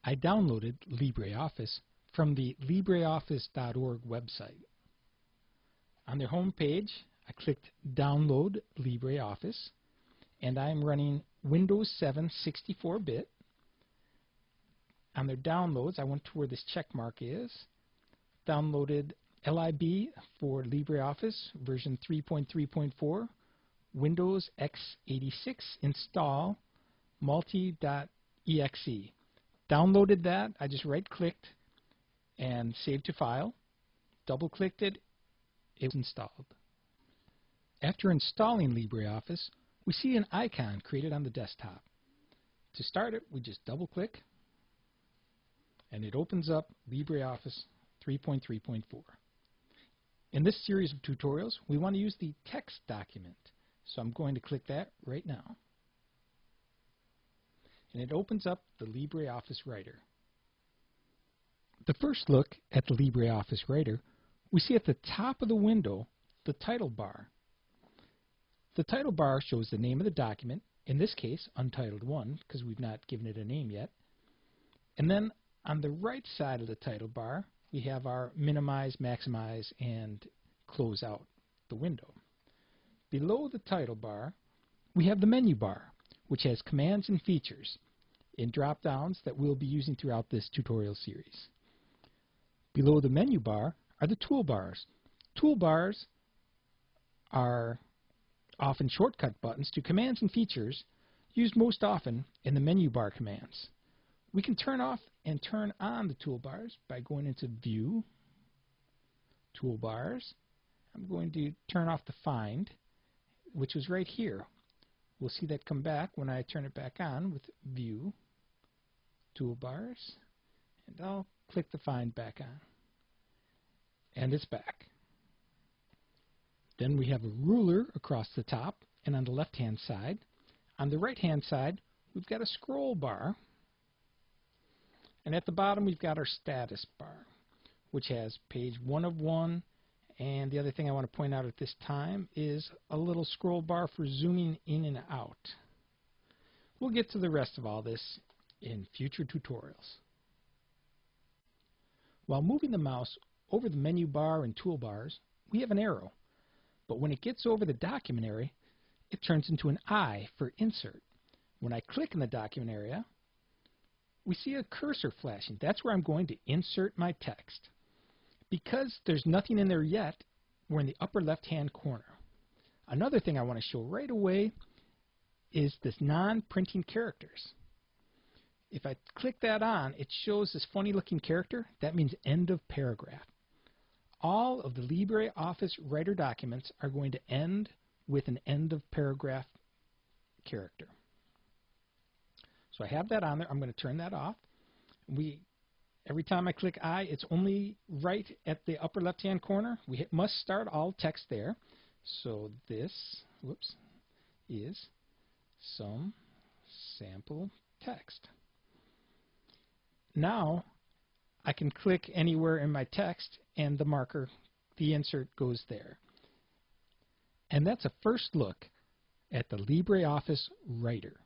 I downloaded LibreOffice from the libreoffice.org website. On their home page, I clicked Download LibreOffice, and I'm running Windows 7 64-bit. On their downloads, I went to where this check mark is, downloaded LIB for LibreOffice version 3.3.4, Windows x86 install multi.exe. Downloaded that. I just right-clicked and saved to file. Double-clicked it. It was installed. After installing LibreOffice, we see an icon created on the desktop. To start it, we just double-click, and it opens up LibreOffice 3.3.4. In this series of tutorials, we want to use the text document. So I'm going to click that right now. And it opens up the LibreOffice Writer. The first look at the LibreOffice Writer, we see at the top of the window the title bar. The title bar shows the name of the document, in this case Untitled 1, because we've not given it a name yet. And then on the right side of the title bar, we have our minimize, maximize, and close out the window. Below the title bar, we have the menu bar, which has commands and features in drop-downs that we'll be using throughout this tutorial series. Below the menu bar are the toolbars. Toolbars are often shortcut buttons to commands and features used most often in the menu bar commands. We can turn off and turn on the toolbars by going into View, Toolbars. I'm going to turn off the Find, which was right here. We'll see that come back when I turn it back on with View, Toolbars, and I'll click the Find back on. And it's back. Then we have a ruler across the top and on the left-hand side. On the right-hand side, we've got a scroll bar. And at the bottom, we've got our status bar, which has page 1 of 1. And the other thing I want to point out at this time is a little scroll bar for zooming in and out. We'll get to the rest of all this in future tutorials. While moving the mouse over the menu bar and toolbars, we have an arrow. But when it gets over the document area, it turns into an I for insert. When I click in the document area, we see a cursor flashing. That's where I'm going to insert my text. Because there's nothing in there yet, we're in the upper left-hand corner. Another thing I want to show right away is this non-printing characters. If I click that on, it shows this funny-looking character. That means end of paragraph. All of the LibreOffice Writer documents are going to end with an end of paragraph character. So I have that on there. I'm going to turn that off. Every time I click I, it's only right at the upper left-hand corner. We must start all text there. So this, is some sample text. Now I can click anywhere in my text and the marker, the insert goes there. And that's a first look at the LibreOffice Writer.